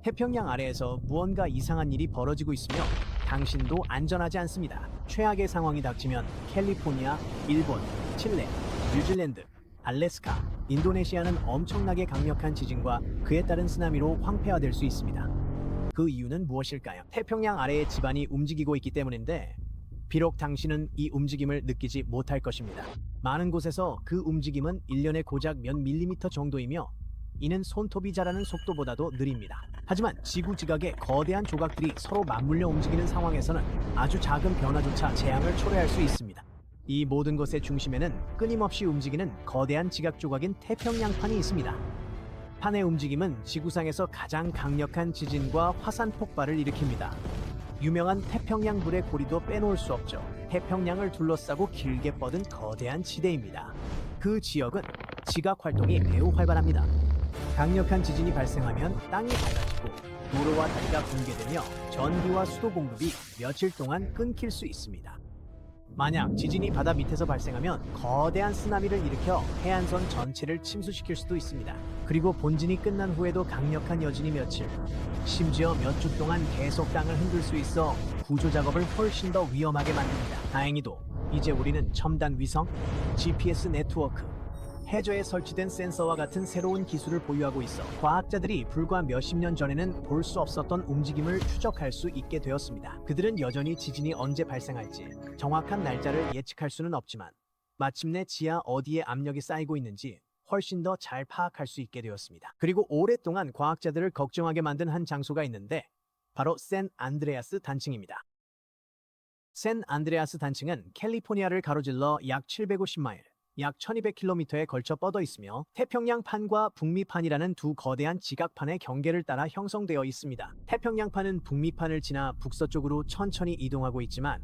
태평양 아래에서 무언가 이상한 일이 벌어지고 있으며 당신도 안전하지 않습니다. 최악의 상황이 닥치면 캘리포니아, 일본, 칠레, 뉴질랜드, 알래스카, 인도네시아는 엄청나게 강력한 지진과 그에 따른 쓰나미로 황폐화될 수 있습니다. 그 이유는 무엇일까요? 태평양 아래의 지반이 움직이고 있기 때문인데 비록 당신은 이 움직임을 느끼지 못할 것입니다. 많은 곳에서 그 움직임은 1년에 고작 몇 밀리미터 정도이며 이는 손톱이 자라는 속도보다도 느립니다. 하지만 지구 지각의 거대한 조각들이 서로 맞물려 움직이는 상황에서는 아주 작은 변화조차 재앙을 초래할 수 있습니다. 이 모든 것의 중심에는 끊임없이 움직이는 거대한 지각 조각인 태평양판이 있습니다. 판의 움직임은 지구상에서 가장 강력한 지진과 화산 폭발을 일으킵니다. 유명한 태평양 불의 고리도 빼놓을 수 없죠. 태평양을 둘러싸고 길게 뻗은 거대한 지대입니다. 그 지역은 지각 활동이 매우 활발합니다. 강력한 지진이 발생하면 땅이 밝아지고 도로와 다리가 붕괴되며 전기와 수도 공급이 며칠 동안 끊길 수 있습니다. 만약 지진이 바다 밑에서 발생하면 거대한 쓰나미를 일으켜 해안선 전체를 침수시킬 수도 있습니다. 그리고 본진이 끝난 후에도 강력한 여진이 며칠, 심지어 몇 주 동안 계속 땅을 흔들 수 있어 구조 작업을 훨씬 더 위험하게 만듭니다. 다행히도 이제 우리는 첨단 위성, GPS 네트워크, 해저에 설치된 센서와 같은 새로운 기술을 보유하고 있어 과학자들이 불과 몇십 년 전에는 볼 수 없었던 움직임을 추적할 수 있게 되었습니다. 그들은 여전히 지진이 언제 발생할지 정확한 날짜를 예측할 수는 없지만 마침내 지하 어디에 압력이 쌓이고 있는지 훨씬 더 잘 파악할 수 있게 되었습니다. 그리고 오랫동안 과학자들을 걱정하게 만든 한 장소가 있는데 바로 샌 안드레아스 단층입니다. 샌 안드레아스 단층은 캘리포니아를 가로질러 약 750마일, 약 1200km에 걸쳐 뻗어 있으며 태평양판과 북미판이라는 두 거대한 지각판의 경계를 따라 형성되어 있습니다. 태평양판은 북미판을 지나 북서쪽으로 천천히 이동하고 있지만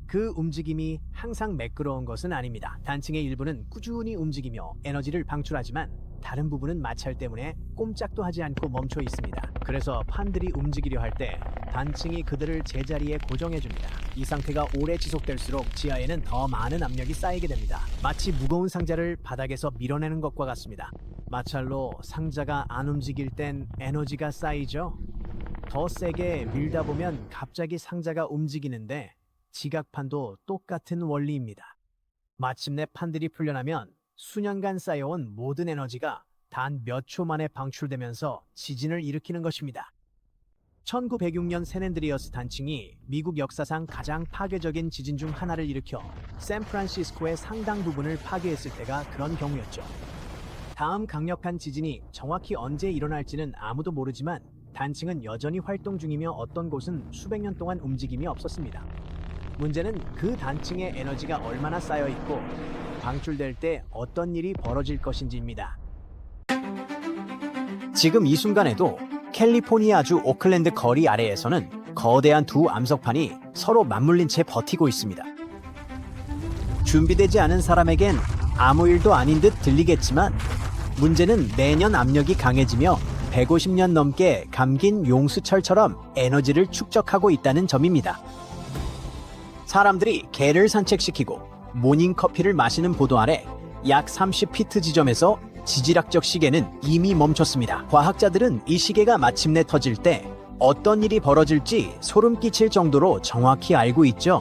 그 움직임이 항상 매끄러운 것은 아닙니다. 단층의 일부는 꾸준히 움직이며 에너지를 방출하지만 다른 부분은 마찰 때문에 꼼짝도 하지 않고 멈춰 있습니다. 그래서 판들이 움직이려 할 때 단층이 그들을 제자리에 고정해줍니다. 이 상태가 오래 지속될수록 지하에는 더 많은 압력이 쌓이게 됩니다. 마치 무거운 상자를 바닥에서 밀어내는 것과 같습니다. 마찰로 상자가 안 움직일 땐 에너지가 쌓이죠. 더 세게 밀다 보면 갑자기 상자가 움직이는데 지각판도 똑같은 원리입니다. 마침내 판들이 풀려나면 수년간 쌓여온 모든 에너지가 단 몇 초 만에 방출되면서 지진을 일으키는 것입니다. 1906년 샌앤드리어스 단층이 미국 역사상 가장 파괴적인 지진 중 하나를 일으켜 샌프란시스코의 상당 부분을 파괴했을 때가 그런 경우였죠. 다음 강력한 지진이 정확히 언제 일어날지는 아무도 모르지만 단층은 여전히 활동 중이며 어떤 곳은 수백 년 동안 움직임이 없었습니다. 문제는 그 단층의 에너지가 얼마나 쌓여 있고 방출될 때 어떤 일이 벌어질 것인지입니다. 지금 이 순간에도 캘리포니아주 오클랜드 거리 아래에서는 거대한 두 암석판이 서로 맞물린 채 버티고 있습니다. 준비되지 않은 사람에겐 아무 일도 아닌 듯 들리겠지만 문제는 매년 압력이 강해지며 150년 넘게 감긴 용수철처럼 에너지를 축적하고 있다는 점입니다. 사람들이 개를 산책시키고 모닝커피를 마시는 보도 아래 약 30피트 지점에서 지질학적 시계는 이미 멈췄습니다. 과학자들은 이 시계가 마침내 터질 때 어떤 일이 벌어질지 소름 끼칠 정도로 정확히 알고 있죠.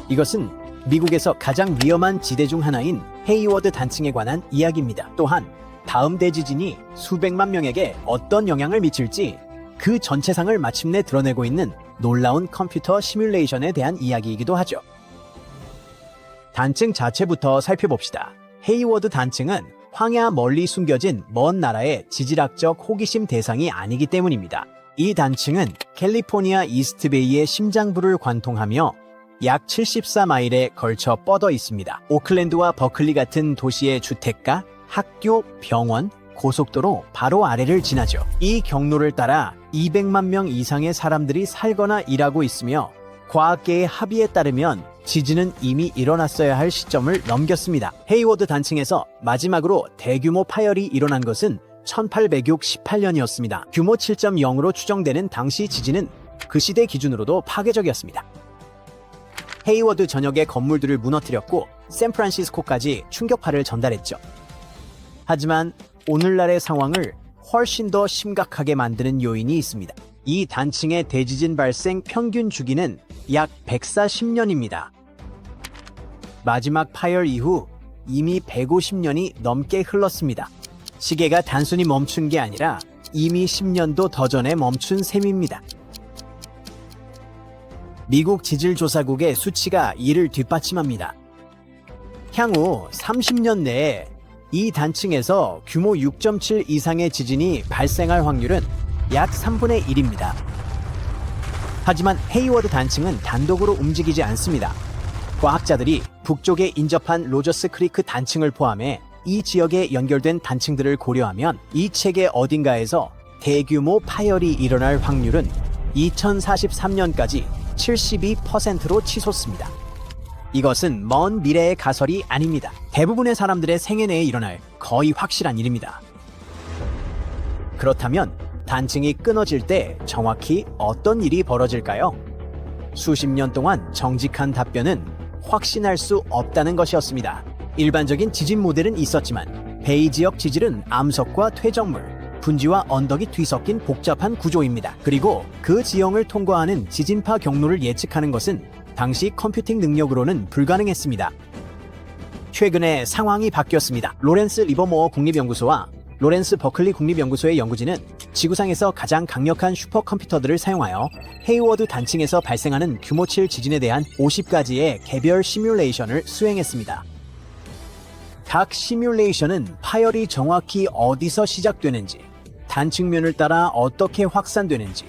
이것은 미국에서 가장 위험한 지대 중 하나인 헤이워드 단층에 관한 이야기입니다. 또한 다음 대지진이 수백만 명에게 어떤 영향을 미칠지 그 전체상을 마침내 드러내고 있는 놀라운 컴퓨터 시뮬레이션에 대한 이야기이기도 하죠. 단층 자체부터 살펴봅시다. 헤이워드 단층은 황야 멀리 숨겨진 먼 나라의 지질학적 호기심 대상이 아니기 때문입니다. 이 단층은 캘리포니아 이스트베이의 심장부를 관통하며 약 74마일에 걸쳐 뻗어 있습니다. 오클랜드와 버클리 같은 도시의 주택가, 학교, 병원, 고속도로 바로 아래를 지나죠. 이 경로를 따라 200만 명 이상의 사람들이 살거나 일하고 있으며 과학계의 합의에 따르면 지진은 이미 일어났어야 할 시점을 넘겼습니다. 헤이워드 단층에서 마지막으로 대규모 파열이 일어난 것은 1818년이었습니다. 규모 7.0으로 추정되는 당시 지진은 그 시대 기준으로도 파괴적이었습니다. 헤이워드 전역의 건물들을 무너뜨렸고 샌프란시스코까지 충격파를 전달했죠. 하지만 오늘날의 상황을 훨씬 더 심각하게 만드는 요인이 있습니다. 이 단층의 대지진 발생 평균 주기는 약 140년입니다. 마지막 파열 이후 이미 150년이 넘게 흘렀습니다. 시계가 단순히 멈춘 게 아니라 이미 10년도 더 전에 멈춘 셈입니다. 미국 지질조사국의 수치가 이를 뒷받침합니다. 향후 30년 내에 이 단층에서 규모 6.7 이상의 지진이 발생할 확률은 약 3분의 1입니다. 하지만 헤이워드 단층은 단독으로 움직이지 않습니다. 과학자들이 북쪽에 인접한 로저스 크리크 단층을 포함해 이 지역에 연결된 단층들을 고려하면 이 책의 어딘가에서 대규모 파열이 일어날 확률은 2043년까지 72%로 치솟습니다. 이것은 먼 미래의 가설이 아닙니다. 대부분의 사람들의 생애 내에 일어날 거의 확실한 일입니다. 그렇다면 단층이 끊어질 때 정확히 어떤 일이 벌어질까요? 수십 년 동안 정직한 답변은 확신할 수 없다는 것이었습니다. 일반적인 지진 모델은 있었지만 베이 지역 지질은 암석과 퇴적물, 분지와 언덕이 뒤섞인 복잡한 구조입니다. 그리고 그 지형을 통과하는 지진파 경로를 예측하는 것은 당시 컴퓨팅 능력으로는 불가능했습니다. 최근에 상황이 바뀌었습니다. 로렌스 리버모어 국립연구소와 로렌스 버클리 국립연구소의 연구진은 지구상에서 가장 강력한 슈퍼컴퓨터들을 사용하여 헤이워드 단층에서 발생하는 규모 7 지진에 대한 50가지의 개별 시뮬레이션을 수행했습니다. 각 시뮬레이션은 파열이 정확히 어디서 시작되는지, 단층면을 따라 어떻게 확산되는지,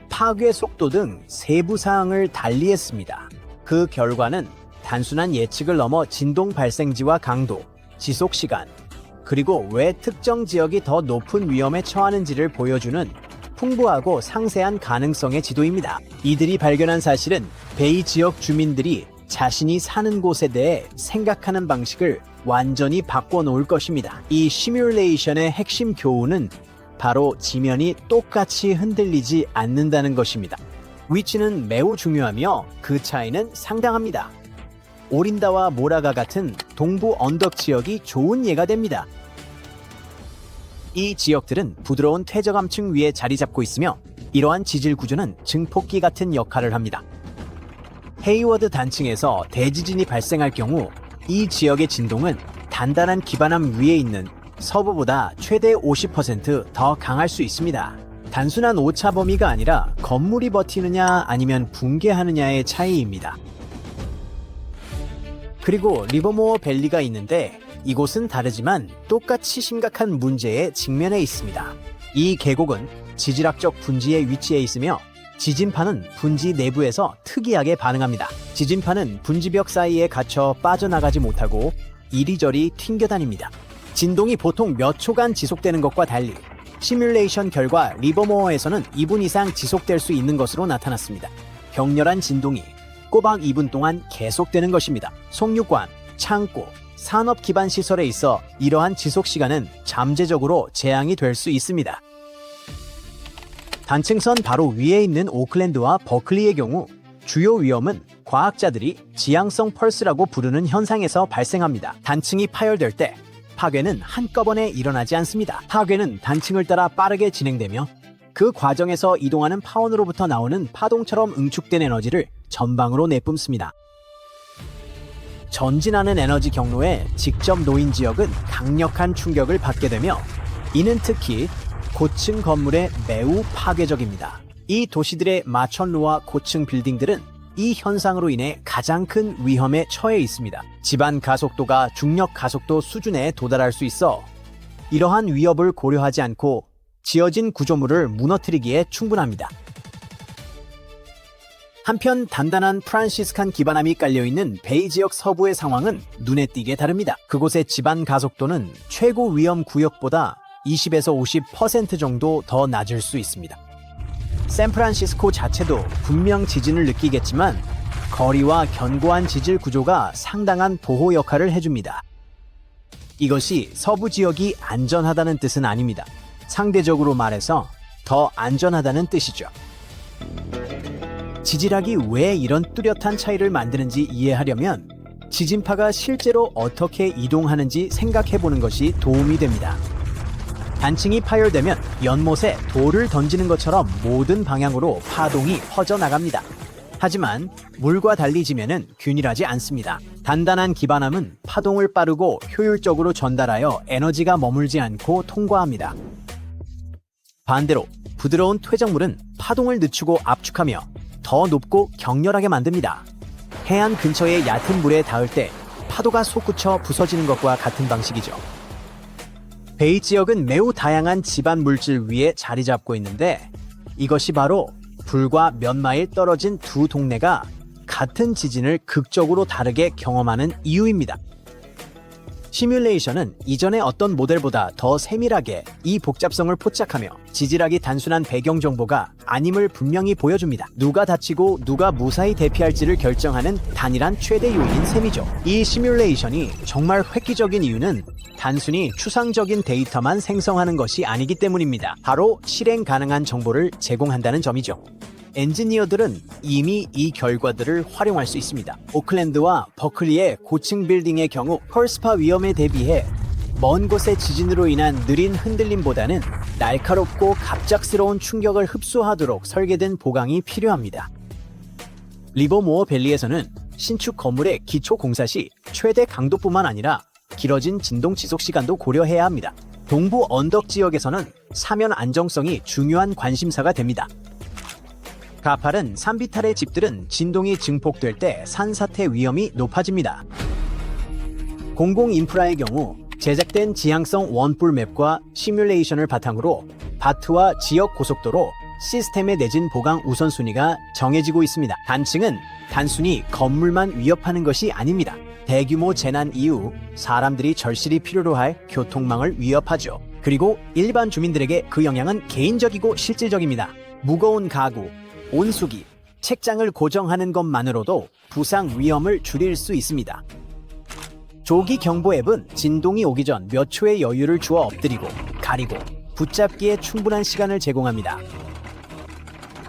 파괴 속도 등 세부 사항을 달리했습니다. 그 결과는 단순한 예측을 넘어 진동 발생지와 강도, 지속 시간, 그리고 왜 특정 지역이 더 높은 위험에 처하는지를 보여주는 풍부하고 상세한 가능성의 지도입니다. 이들이 발견한 사실은 베이 지역 주민들이 자신이 사는 곳에 대해 생각하는 방식을 완전히 바꿔놓을 것입니다. 이 시뮬레이션의 핵심 교훈은 바로 지면이 똑같이 흔들리지 않는다는 것입니다. 위치는 매우 중요하며 그 차이는 상당합니다. 오린다와 모라가 같은 동부 언덕 지역이 좋은 예가 됩니다. 이 지역들은 부드러운 퇴적암층 위에 자리 잡고 있으며 이러한 지질 구조는 증폭기 같은 역할을 합니다. 헤이워드 단층에서 대지진이 발생할 경우 이 지역의 진동은 단단한 기반암 위에 있는 서부보다 최대 50% 강할 수 있습니다. 단순한 오차 범위가 아니라 건물이 버티느냐 아니면 붕괴하느냐의 차이입니다. 그리고 리버모어 밸리가 있는데 이곳은 다르지만 똑같이 심각한 문제에 직면해 있습니다. 이 계곡은 지질학적 분지에 위치해 있으며 지진파는 분지 내부에서 특이하게 반응합니다. 지진파는 분지벽 사이에 갇혀 빠져나가지 못하고 이리저리 튕겨다닙니다. 진동이 보통 몇 초간 지속되는 것과 달리 시뮬레이션 결과 리버모어에서는 2분 이상 지속될 수 있는 것으로 나타났습니다. 격렬한 진동이 꼬박 2분 동안 계속되는 것입니다. 송유관, 창고, 산업 기반 시설에 있어 이러한 지속 시간은 잠재적으로 재앙이 될 수 있습니다. 단층선 바로 위에 있는 오클랜드와 버클리의 경우 주요 위험은 과학자들이 지향성 펄스라고 부르는 현상에서 발생합니다. 단층이 파열될 때 파괴는 한꺼번에 일어나지 않습니다. 파괴는 단층을 따라 빠르게 진행되며 그 과정에서 이동하는 파원으로부터 나오는 파동처럼 응축된 에너지를 전방으로 내뿜습니다. 전진하는 에너지 경로에 직접 놓인 지역은 강력한 충격을 받게 되며 이는 특히 고층 건물에 매우 파괴적입니다. 이 도시들의 마천루와 고층 빌딩들은 이 현상으로 인해 가장 큰 위험에 처해 있습니다. 집안 가속도가 중력 가속도 수준에 도달할 수 있어 이러한 위협을 고려하지 않고 지어진 구조물을 무너뜨리기에 충분합니다. 한편 단단한 프란시스칸 기반암이 깔려있는 베이 지역 서부의 상황은 눈에 띄게 다릅니다. 그곳의 집안 가속도는 최고 위험 구역보다 20에서 50% 정도 더 낮을 수 있습니다. 샌프란시스코 자체도 분명 지진을 느끼겠지만 거리와 견고한 지질 구조가 상당한 보호 역할을 해줍니다. 이것이 서부 지역이 안전하다는 뜻은 아닙니다. 상대적으로 말해서 더 안전하다는 뜻이죠. 지질학이 왜 이런 뚜렷한 차이를 만드는지 이해하려면 지진파가 실제로 어떻게 이동하는지 생각해보는 것이 도움이 됩니다. 단층이 파열되면 연못에 돌을 던지는 것처럼 모든 방향으로 파동이 퍼져나갑니다. 하지만 물과 달리 지면은 균일하지 않습니다. 단단한 기반함은 파동을 빠르고 효율적으로 전달하여 에너지가 머물지 않고 통과합니다. 반대로 부드러운 퇴적물은 파동을 늦추고 압축하며 더 높고 격렬하게 만듭니다. 해안 근처의 얕은 물에 닿을 때 파도가 솟구쳐 부서지는 것과 같은 방식이죠. 베이 지역은 매우 다양한 지반 물질 위에 자리 잡고 있는데 이것이 바로 불과 몇 마일 떨어진 두 동네가 같은 지진을 극적으로 다르게 경험하는 이유입니다. 시뮬레이션은 이전의 어떤 모델보다 더 세밀하게 이 복잡성을 포착하며 지질학이 단순한 배경 정보가 아님을 분명히 보여줍니다. 누가 다치고 누가 무사히 대피할지를 결정하는 단일한 최대 요인인 셈이죠. 이 시뮬레이션이 정말 획기적인 이유는 단순히 추상적인 데이터만 생성하는 것이 아니기 때문입니다. 바로 실행 가능한 정보를 제공한다는 점이죠. 엔지니어들은 이미 이 결과들을 활용할 수 있습니다. 오클랜드와 버클리의 고층 빌딩의 경우 펄스파 위험에 대비해 먼 곳의 지진으로 인한 느린 흔들림보다는 날카롭고 갑작스러운 충격을 흡수하도록 설계된 보강이 필요합니다. 리버모어 밸리에서는 신축 건물의 기초 공사 시 최대 강도뿐만 아니라 길어진 진동 지속 시간도 고려해야 합니다. 동부 언덕 지역에서는 사면 안정성이 중요한 관심사가 됩니다. 가파른 산비탈의 집들은 진동이 증폭될 때 산사태 위험이 높아집니다. 공공 인프라의 경우 제작된 지향성 원뿔 맵과 시뮬레이션을 바탕으로 바트와 지역 고속도로, 시스템의 내진 보강 우선순위가 정해지고 있습니다. 단층은 단순히 건물만 위협하는 것이 아닙니다. 대규모 재난 이후 사람들이 절실히 필요로 할 교통망을 위협하죠. 그리고 일반 주민들에게 그 영향은 개인적이고 실질적입니다. 무거운 가구, 온수기, 책장을 고정하는 것만으로도 부상 위험을 줄일 수 있습니다. 조기 경보 앱은 진동이 오기 전 몇 초의 여유를 주어 엎드리고 가리고 붙잡기에 충분한 시간을 제공합니다.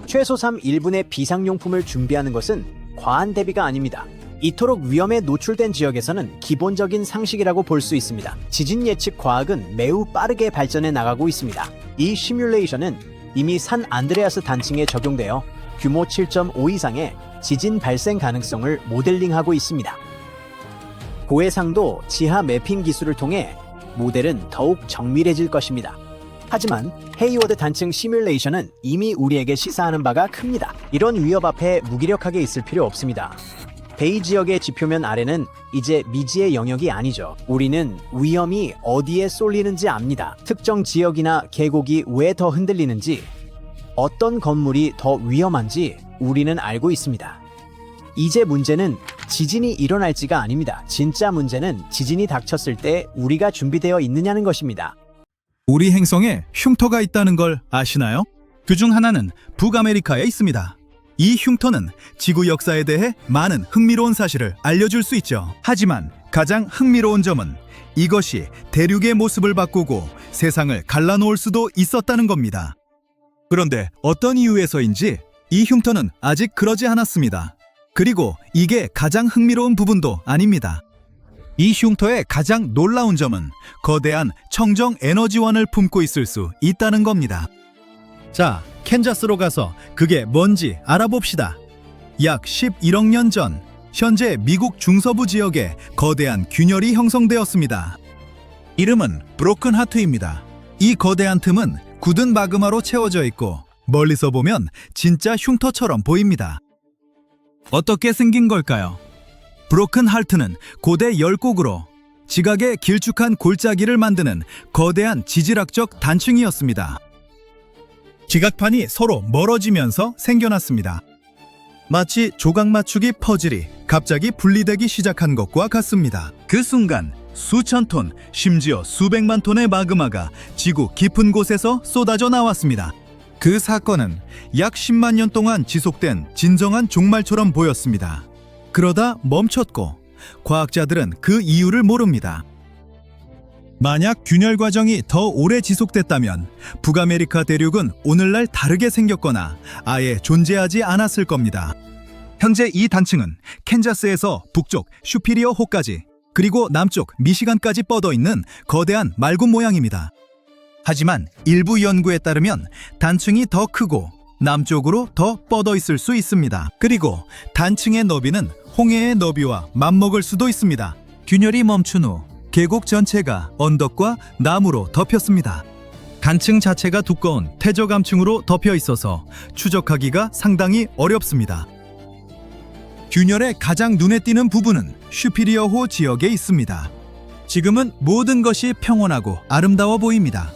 최소 1분의 비상용품을 준비하는 것은 과한 대비가 아닙니다. 이토록 위험에 노출된 지역에서는 기본적인 상식이라고 볼 수 있습니다. 지진 예측 과학은 매우 빠르게 발전해 나가고 있습니다. 이 시뮬레이션은 이미 산 안드레아스 단층에 적용되어 규모 7.5 이상의 지진 발생 가능성을 모델링하고 있습니다. 고해상도 지하 매핑 기술을 통해 모델은 더욱 정밀해질 것입니다. 하지만 헤이워드 단층 시뮬레이션은 이미 우리에게 시사하는 바가 큽니다. 이런 위협 앞에 무기력하게 있을 필요 없습니다. 베이 지역의 지표면 아래는 이제 미지의 영역이 아니죠. 우리는 위험이 어디에 쏠리는지 압니다. 특정 지역이나 계곡이 왜 더 흔들리는지, 어떤 건물이 더 위험한지 우리는 알고 있습니다. 이제 문제는 지진이 일어날지가 아닙니다. 진짜 문제는 지진이 닥쳤을 때 우리가 준비되어 있느냐는 것입니다. 우리 행성에 흉터가 있다는 걸 아시나요? 그중 하나는 북아메리카에 있습니다. 이 흉터는 지구 역사에 대해 많은 흥미로운 사실을 알려줄 수 있죠. 하지만 가장 흥미로운 점은 이것이 대륙의 모습을 바꾸고 세상을 갈라놓을 수도 있었다는 겁니다. 그런데 어떤 이유에서인지 이 흉터는 아직 그러지 않았습니다. 그리고 이게 가장 흥미로운 부분도 아닙니다. 이 흉터의 가장 놀라운 점은 거대한 청정 에너지원을 품고 있을 수 있다는 겁니다. 자, 캔자스로 가서 그게 뭔지 알아봅시다. 약 11억 년 전, 현재 미국 중서부 지역에 거대한 균열이 형성되었습니다. 이름은 브로큰 하트입니다. 이 거대한 틈은 굳은 마그마로 채워져 있고 멀리서 보면 진짜 흉터처럼 보입니다. 어떻게 생긴 걸까요? 브로큰 하트는 고대 열곡으로 지각의 길쭉한 골짜기를 만드는 거대한 지질학적 단층이었습니다. 지각판이 서로 멀어지면서 생겨났습니다. 마치 조각 맞추기 퍼즐이 갑자기 분리되기 시작한 것과 같습니다. 그 순간 수천 톤, 심지어 수백만 톤의 마그마가 지구 깊은 곳에서 쏟아져 나왔습니다. 그 사건은 약 10만 년 동안 지속된 진정한 종말처럼 보였습니다. 그러다 멈췄고 과학자들은 그 이유를 모릅니다. 만약 균열 과정이 더 오래 지속됐다면 북아메리카 대륙은 오늘날 다르게 생겼거나 아예 존재하지 않았을 겁니다. 현재 이 단층은 캔자스에서 북쪽 슈피리어 호까지 그리고 남쪽 미시간까지 뻗어 있는 거대한 말굽 모양입니다. 하지만 일부 연구에 따르면 단층이 더 크고 남쪽으로 더 뻗어 있을 수 있습니다. 그리고 단층의 너비는 홍해의 너비와 맞먹을 수도 있습니다. 균열이 멈춘 후 계곡 전체가 언덕과 나무로 덮였습니다. 단층 자체가 두꺼운 퇴적암층으로 덮여 있어서 추적하기가 상당히 어렵습니다. 균열의 가장 눈에 띄는 부분은 슈피리어호 지역에 있습니다. 지금은 모든 것이 평온하고 아름다워 보입니다.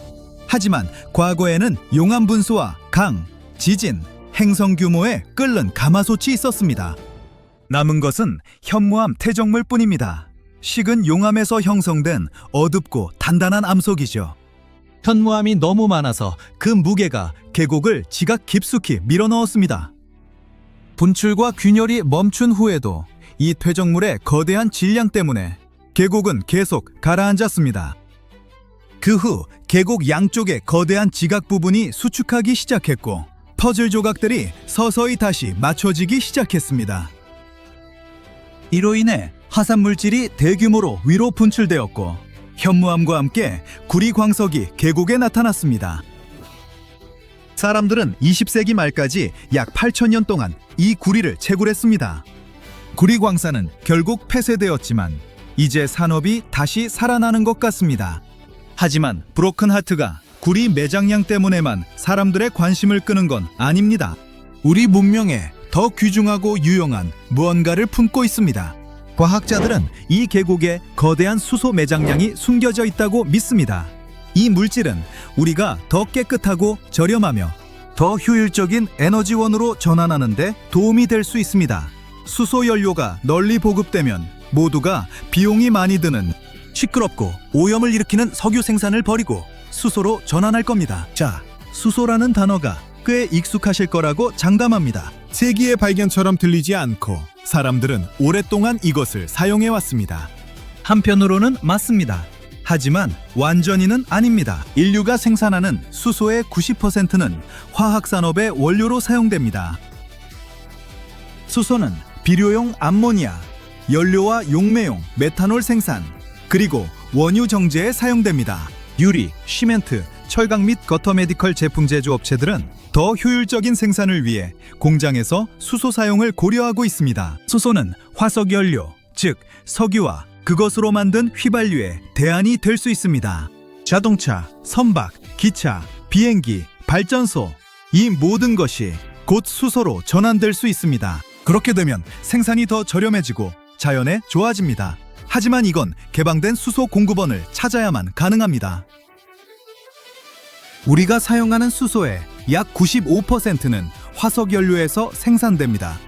하지만 과거에는 용암 분수와 강, 지진, 행성 규모의 끓는 가마솥이 있었습니다. 남은 것은 현무암 퇴적물 뿐입니다. 식은 용암에서 형성된 어둡고 단단한 암석이죠. 현무암이 너무 많아서 그 무게가 계곡을 지각 깊숙이 밀어넣었습니다. 분출과 균열이 멈춘 후에도 이 퇴적물의 거대한 질량 때문에 계곡은 계속 가라앉았습니다. 그 후 계곡 양쪽의 거대한 지각 부분이 수축하기 시작했고 퍼즐 조각들이 서서히 다시 맞춰지기 시작했습니다. 이로 인해 화산물질이 대규모로 위로 분출되었고 현무암과 함께 구리 광석이 계곡에 나타났습니다. 사람들은 20세기 말까지 약 8,000년 동안 이 구리를 채굴했습니다. 구리 광산은 결국 폐쇄되었지만 이제 산업이 다시 살아나는 것 같습니다. 하지만 브로큰 하트가 구리 매장량 때문에만 사람들의 관심을 끄는 건 아닙니다. 우리 문명에 더 귀중하고 유용한 무언가를 품고 있습니다. 과학자들은 이 계곡에 거대한 수소 매장량이 숨겨져 있다고 믿습니다. 이 물질은 우리가 더 깨끗하고 저렴하며 더 효율적인 에너지원으로 전환하는 데 도움이 될 수 있습니다. 수소 연료가 널리 보급되면 모두가 비용이 많이 드는 시끄럽고 오염을 일으키는 석유 생산을 버리고 수소로 전환할 겁니다. 자, 수소라는 단어가 꽤 익숙하실 거라고 장담합니다. 세기의 발견처럼 들리지 않고 사람들은 오랫동안 이것을 사용해왔습니다. 한편으로는 맞습니다. 하지만 완전히는 아닙니다. 인류가 생산하는 수소의 90%는 화학산업의 원료로 사용됩니다. 수소는 비료용 암모니아, 연료와 용매용 메탄올 생산, 그리고 원유 정제에 사용됩니다. 유리, 시멘트, 철강 및 거터 메디컬 제품 제조 업체들은 더 효율적인 생산을 위해 공장에서 수소 사용을 고려하고 있습니다. 수소는 화석 연료, 즉 석유와 그것으로 만든 휘발유의 대안이 될 수 있습니다. 자동차, 선박, 기차, 비행기, 발전소, 이 모든 것이 곧 수소로 전환될 수 있습니다. 그렇게 되면 생산이 더 저렴해지고 자연에 좋아집니다. 하지만 이건 개방된 수소 공급원을 찾아야만 가능합니다. 우리가 사용하는 수소의 약 95%는 화석연료에서 생산됩니다.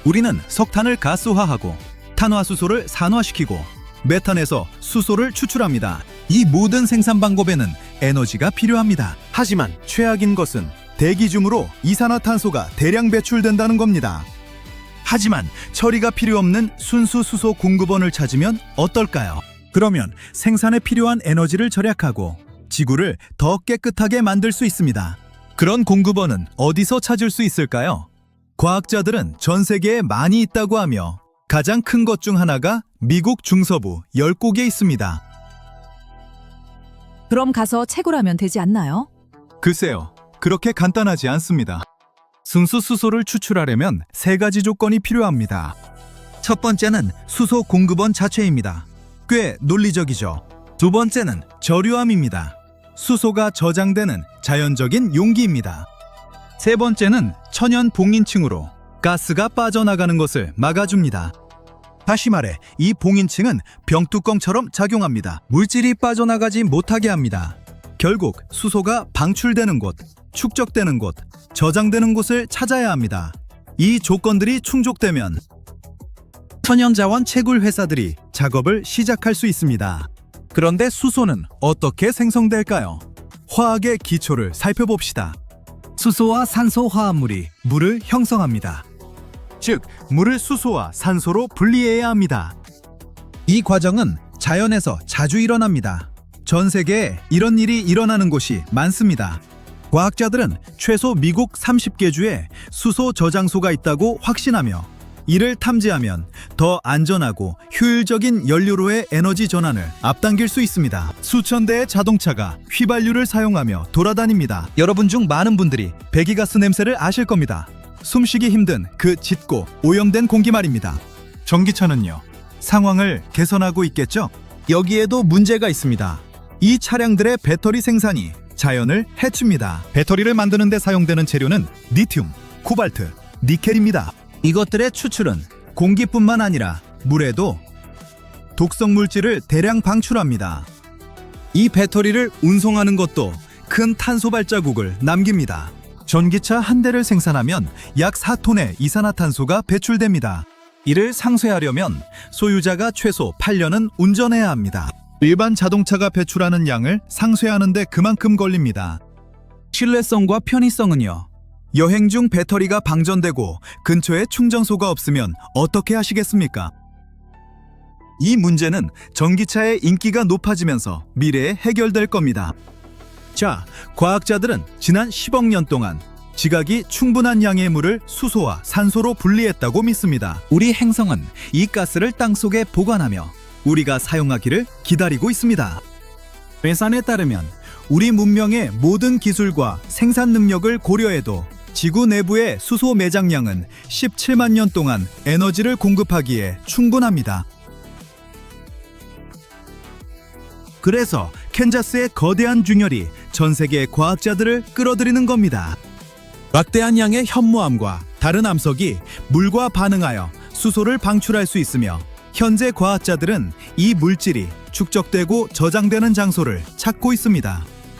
우리는 석탄을 가스화하고 탄화수소를 산화시키고 메탄에서 수소를 추출합니다. 이 모든 생산 방법에는 에너지가 필요합니다. 하지만 최악인 것은 대기 중으로 이산화탄소가 대량 배출된다는 겁니다. 하지만 처리가 필요 없는 순수 수소 공급원을 찾으면 어떨까요? 그러면 생산에 필요한 에너지를 절약하고 지구를 더 깨끗하게 만들 수 있습니다. 그런 공급원은 어디서 찾을 수 있을까요? 과학자들은 전 세계에 많이 있다고 하며 가장 큰 것 중 하나가 미국 중서부 10곡에 있습니다. 그럼 가서 채굴하면 되지 않나요? 글쎄요, 그렇게 간단하지 않습니다. 순수 수소를 추출하려면 3가지 조건이 필요합니다. 첫 번째는 수소 공급원 자체입니다. 꽤 논리적이죠. 두 번째는 저류함입니다. 수소가 저장되는 자연적인 용기입니다. 세 번째는 천연 봉인층으로 가스가 빠져나가는 것을 막아줍니다. 다시 말해, 이 봉인층은 병뚜껑처럼 작용합니다. 물질이 빠져나가지 못하게 합니다. 결국 수소가 방출되는 곳, 축적되는 곳, 저장되는 곳을 찾아야 합니다. 이 조건들이 충족되면 천연자원 채굴 회사들이 작업을 시작할 수 있습니다. 그런데 수소는 어떻게 생성될까요? 화학의 기초를 살펴봅시다. 수소와 산소 화합물이 물을 형성합니다. 즉, 물을 수소와 산소로 분리해야 합니다. 이 과정은 자연에서 자주 일어납니다. 전 세계에 이런 일이 일어나는 곳이 많습니다. 과학자들은 최소 미국 30개 주에 수소 저장소가 있다고 확신하며 이를 탐지하면 더 안전하고 효율적인 연료로의 에너지 전환을 앞당길 수 있습니다. 수천 대의 자동차가 휘발유를 사용하며 돌아다닙니다. 여러분 중 많은 분들이 배기가스 냄새를 아실 겁니다. 숨쉬기 힘든 그 짙고 오염된 공기 말입니다. 전기차는요, 상황을 개선하고 있겠죠? 여기에도 문제가 있습니다. 이 차량들의 배터리 생산이 자연을 해칩니다. 배터리를 만드는 데 사용되는 재료는 리튬, 코발트, 니켈입니다. 이것들의 추출은 공기뿐만 아니라 물에도 독성 물질을 대량 방출합니다. 이 배터리를 운송하는 것도 큰 탄소 발자국을 남깁니다. 전기차 한 대를 생산하면 약 4톤의 이산화탄소가 배출됩니다. 이를 상쇄하려면 소유자가 최소 8년은 운전해야 합니다. 일반 자동차가 배출하는 양을 상쇄하는 데 그만큼 걸립니다. 신뢰성과 편의성은요? 여행 중 배터리가 방전되고 근처에 충전소가 없으면 어떻게 하시겠습니까? 이 문제는 전기차의 인기가 높아지면서 미래에 해결될 겁니다. 자, 과학자들은 지난 10억 년 동안 지각이 충분한 양의 물을 수소와 산소로 분리했다고 믿습니다. 우리 행성은 이 가스를 땅속에 보관하며 우리가 사용하기를 기다리고 있습니다. 회산에 따르면 우리 문명의 모든 기술과 생산 능력을 고려해도 지구 내부의 수소 매장량은 17만 년 동안 에너지를 공급하기에 충분합니다. 그래서 캔자스의 거대한 균열이 전 세계의 과학자들을 끌어들이는 겁니다. 막대한 양의 현무암과 다른 암석이 물과 반응하여 수소를 방출할 수 있으며 현재 과학자들은 이 물질이 축적되고 저장되는 장소를 찾고 있습니다.